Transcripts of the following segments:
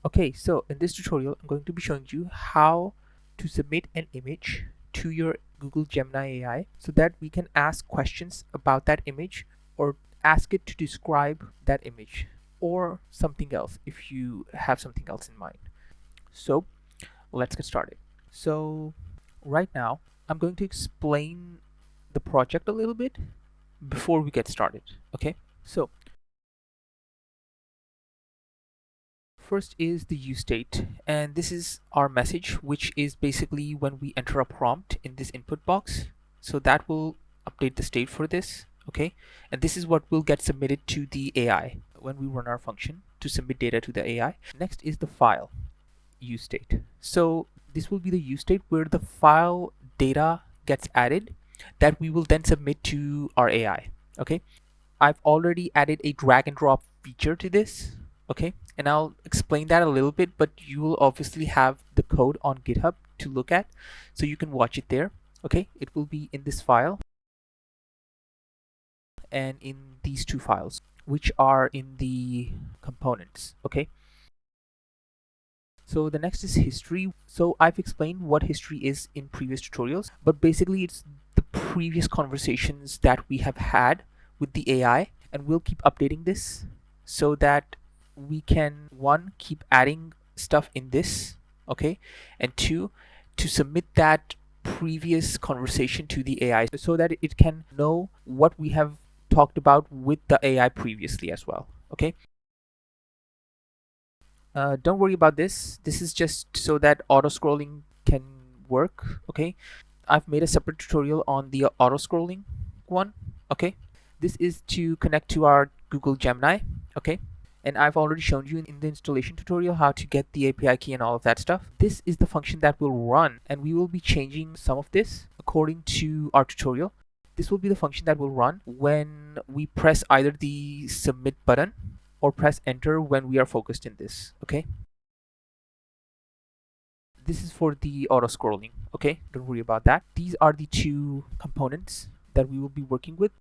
Okay, so in this tutorial, I'm going to be showing you how to submit an image to your Google Gemini AI so that we can ask questions about that image or ask it to describe that image or something else if you have something else in mind. So let's get started. So right now, I'm going to explain the project a little bit before we get started. Okay, so first is the use state, and this is our message, which is basically when we enter a prompt in this input box. So that will update the state for this, okay? And this is what will get submitted to the AI when we run our function to submit data to the AI. Next is the file use state. So this will be the use state where the file data gets added that we will then submit to our AI, okay? I've already added a drag and drop feature to this, okay, and I'll explain that a little bit, but you will obviously have the code on GitHub to look at, so you can watch it there. Okay, it will be in this file and in these two files, which are in the components. Okay, so the next is history. So I've explained what history is in previous tutorials, but basically it's the previous conversations that we have had with the AI, and we'll keep updating this so that we can, one, keep adding stuff in this, okay, and two, to submit that previous conversation to the AI so that it can know what we have talked about with the AI previously as well. Okay, don't worry about this. This is just so that auto scrolling can work. Okay, I've made a separate tutorial on the auto scrolling one. Okay, this is to connect to our Google Gemini. Okay, and I've already shown you in the installation tutorial how to get the API key and all of that stuff. This is the function that will run, and we will be changing some of this according to our tutorial. This will be the function that will run when we press either the submit button or press enter when we are focused in this. Okay, this is for the auto scrolling. Okay, don't worry about that. These are the two components that we will be working with.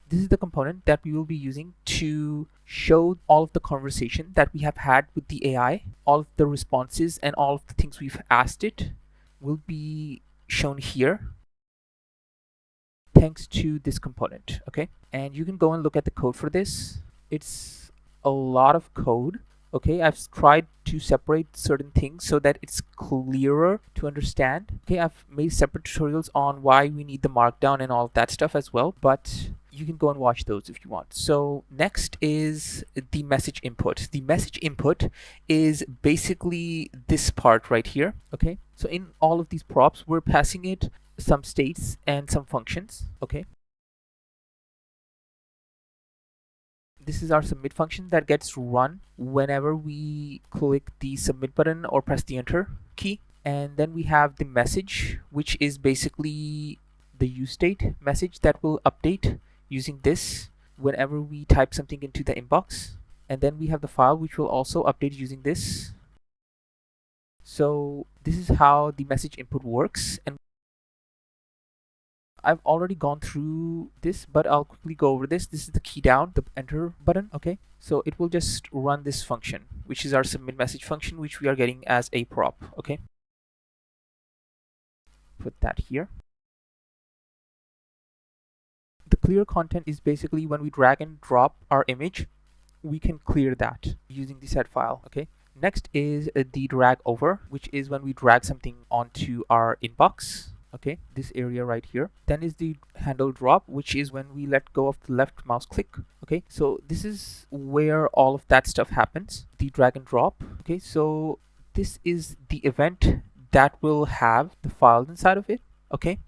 This is the component that we will be using to show all of the conversation that we have had with the AI. All of the responses and all of the things we've asked it will be shown here thanks to this component. Okay, and you can go and look at the code for this. It's a lot of code. Okay, I've tried to separate certain things so that it's clearer to understand. Okay, I've made separate tutorials on why we need the markdown and all of that stuff as well, but you can go and watch those if you want. So next is the message input. The message input is basically this part right here. Okay, so in all of these props, we're passing it some states and some functions. Okay, this is our submit function that gets run whenever we click the submit button or press the enter key. And then we have the message, which is basically the use state message that will update using this whenever we type something into the inbox. And then we have the file, which will also update using this. So this is how the message input works, and I've already gone through this, but I'll quickly go over this. This is the key down, the enter button. Okay, so it will just run this function, which is our submit message function, which we are getting as a prop. Okay, put that here. The clear content is basically when we drag and drop our image, we can clear that using the set file. Okay, next is the drag over, which is when we drag something onto our inbox. Okay, this area right here. Then is the handle drop, which is when we let go of the left mouse click. Okay, so this is where all of that stuff happens, the drag and drop. Okay, so this is the event that will have the file inside of it. Okay,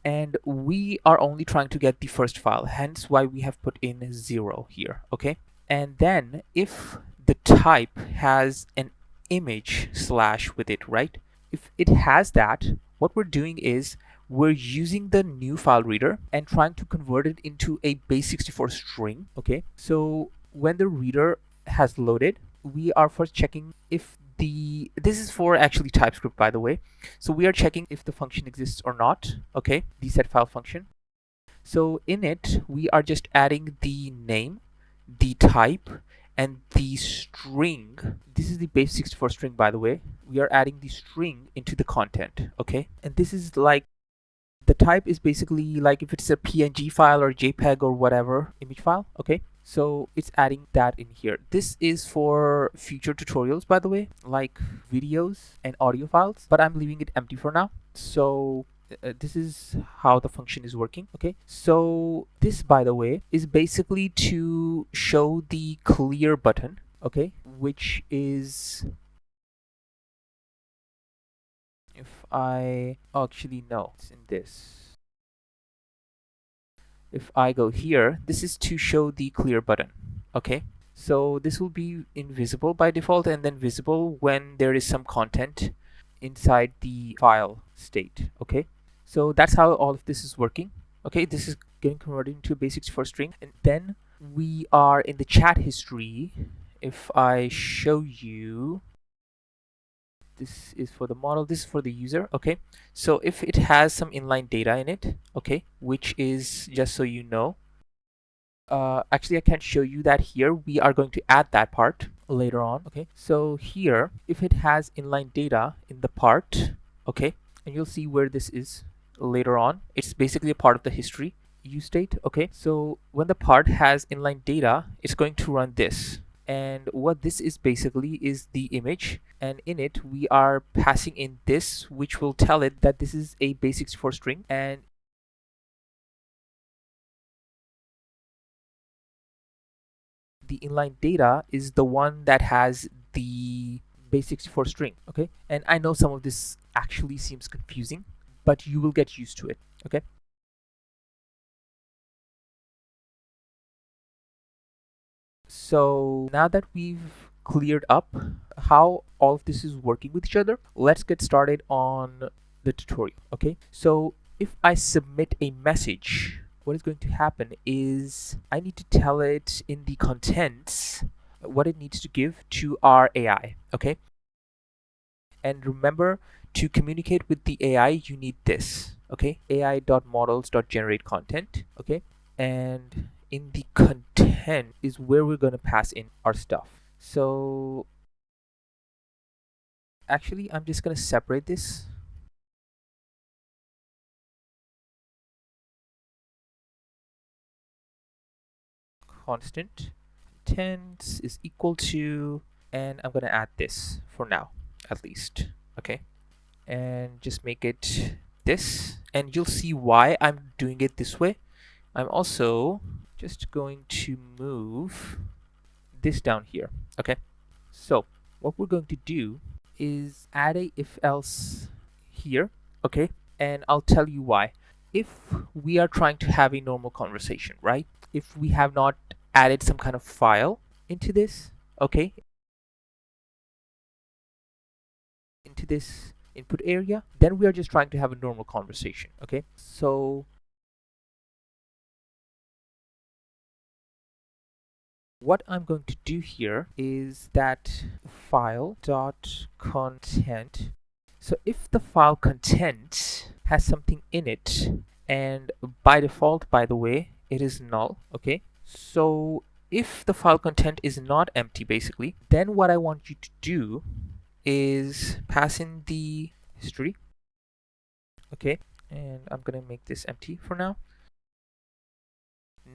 and we are only trying to get the first file, hence why we have put in 0 here. Okay, and then if the type has an image slash with it, right? If it has that, what we're doing is we're using the new file reader and trying to convert it into a base64 string. Okay, so when the reader has loaded, we are first checking if this is for actually TypeScript, by the way. So we are checking if the function exists or not. Okay, the set file function. So in it, we are just adding the name, the type, and the string, this is the base64 string, by the way. We are adding the string into the content, okay? And this is like, the type is basically like if it's a PNG file or JPEG or whatever image file, okay? So it's adding that in here. This is for future tutorials, by the way, like videos and audio files, but I'm leaving it empty for now. So this is how the function is working, okay? So this, by the way, is basically to show the clear button, okay? Which is, if I actually no, it's in this. If I go here, this is to show the clear button, okay? So this will be invisible by default and then visible when there is some content inside the file state, okay? So that's how all of this is working, okay? This is getting converted into a base64 string, and then we are in the chat history. If I show you, this is for the model, this is for the user, okay? So if it has some inline data in it, okay, which is, just so you know, actually I can't show you that here. We are going to add that part later on, okay? So here, if it has inline data in the part, okay, and you'll see where this is later on. It's basically a part of the history use state, okay? So when the part has inline data, it's going to run this. And what this is basically is the image, and in it we are passing in this, which will tell it that this is a base64 string, and the inline data is the one that has the base64 string, okay? And I know some of this actually seems confusing, but you will get used to it, okay? So now that we've cleared up how all of this is working with each other, let's get started on the tutorial, okay? So if I submit a message, what is going to happen is I need to tell it in the contents what it needs to give to our AI, okay? And remember, to communicate with the AI, you need this, okay? AI.models.generate content, okay? And in the content is where we're going to pass in our stuff. So actually, I'm just going to separate this. Constant content is equal to, and I'm going to add this for now, at least, okay? And just make it this, and you'll see why I'm doing it this way. I'm also just going to move this down here, okay? So what we're going to do is add a if else here, okay? And I'll tell you why. If we are trying to have a normal conversation, right? If we have not added some kind of file into this, okay, into this input area, then we are just trying to have a normal conversation, okay? So what I'm going to do here is that file dot content. So if the file content has something in it, and by default, by the way, it is null, okay? So if the file content is not empty, basically, then what I want you to do is pass in the history, okay? And I'm gonna make this empty for now.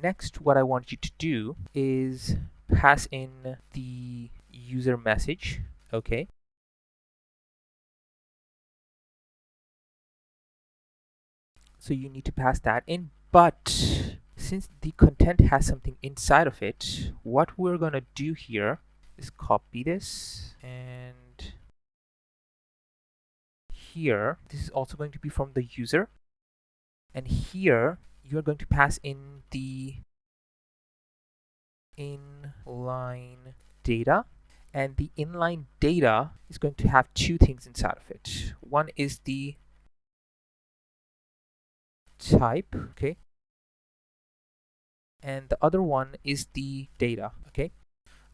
Next, what I want you to do is pass in the user message, okay? So you need to pass that in, but since the content has something inside of it, what we're gonna do here is copy this, and here, this is also going to be from the user, and here you're going to pass in the inline data, and the inline data is going to have two things inside of it. One is the type, okay, and the other one is the data, okay?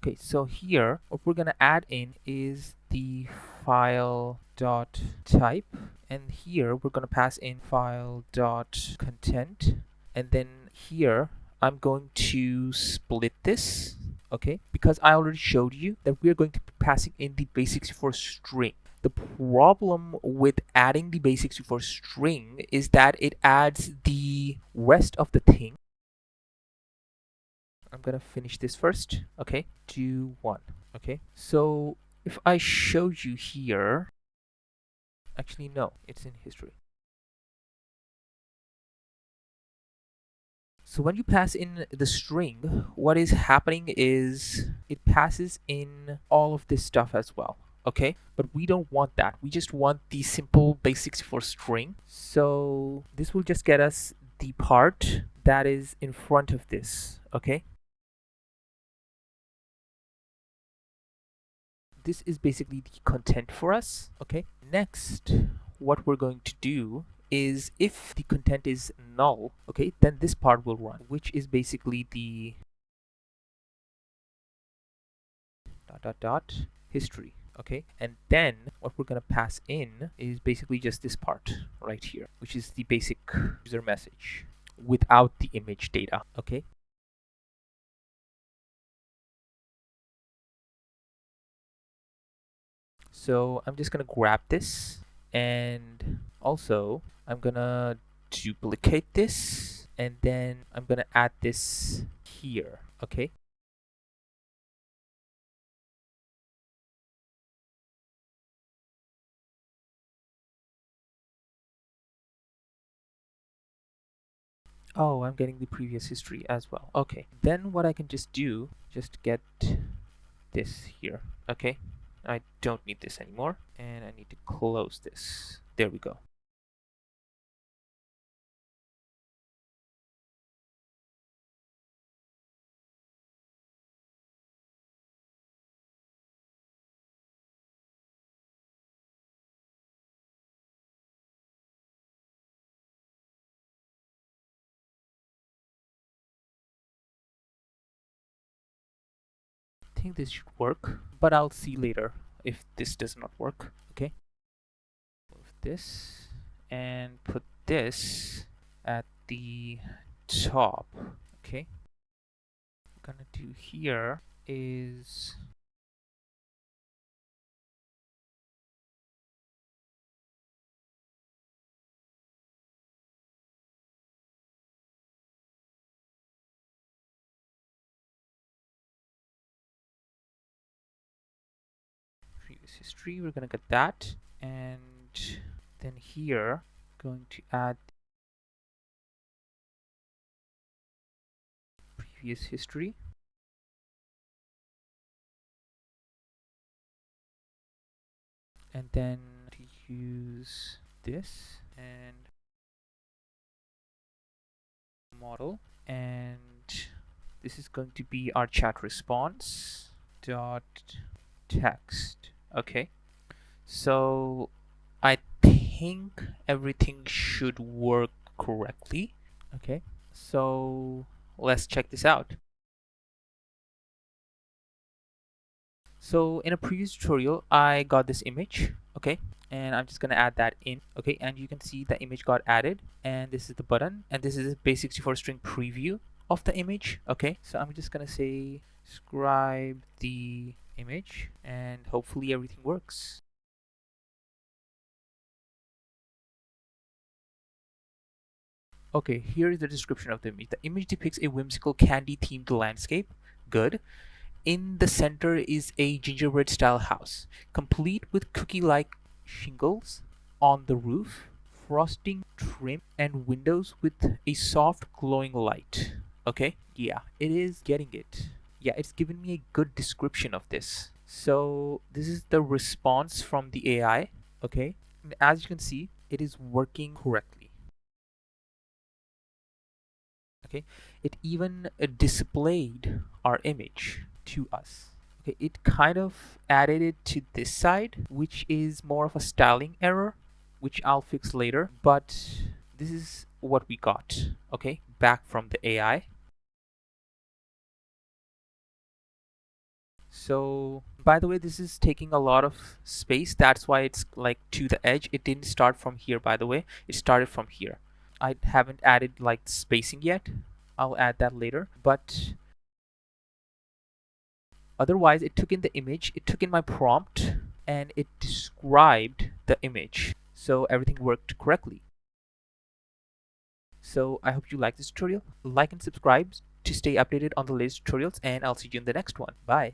Okay, so here what we're gonna add in is the file dot type, and here we're gonna pass in file dot content, and then here I'm going to split this, okay? Because I already showed you that we are going to be passing in the base64 string. The problem with adding the base64 string is that it adds the rest of the thing. I'm gonna finish this first, okay? Do one, okay? So if I show you here, actually no, it's in history. So when you pass in the string, what is happening is it passes in all of this stuff as well, okay? But we don't want that. We just want the simple base64 string. So this will just get us the part that is in front of this, okay? This is basically the content for us, okay? Next, what we're going to do is if the content is null, okay, then this part will run, which is basically the dot dot dot history, okay? And then what we're gonna pass in is basically just this part right here, which is the basic user message without the image data, okay? So I'm just gonna grab this, and also I'm gonna duplicate this, and then I'm gonna add this here, okay? Oh, I'm getting the previous history as well. Okay, then what I can just do, just get this here, okay? I don't need this anymore, and I need to close this. There we go. I think this should work, but I'll see later if this does not work, okay? Move this and put this at the top, okay? What I'm gonna do here is previous history, we're gonna get that, and then here going to add previous history, and then to use this and model, and this is going to be our chat response dot text, okay? So I think everything should work correctly, okay? So let's check this out. So in a previous tutorial, I got this image, okay? And I'm just gonna add that in, okay? And you can see the image got added, and this is the button, and this is a base64 string preview of the image, okay? So I'm just gonna say describe the image, and hopefully everything works. Okay, here is the description of the image. The image depicts a whimsical candy-themed landscape. Good. In the center is a gingerbread style house, complete with cookie-like shingles on the roof, frosting trim, and windows with a soft glowing light. Okay, yeah, it is getting it. Yeah, it's given me a good description of this. So this is the response from the AI. Okay, and as you can see, it is working correctly. Okay, it even displayed our image to us. Okay, it kind of added it to this side, which is more of a styling error, which I'll fix later, but this is what we got, okay, back from the AI. So by the way, this is taking a lot of space, that's why it's like to the edge. It didn't start from here, by the way, it started from here. I haven't added like spacing yet. I'll add that later, but Otherwise, it took in the image, it took in my prompt, and it described the image. So everything worked correctly. So I hope you like this tutorial. Like and subscribe to stay updated on the latest tutorials, and I'll see you in the next one. Bye.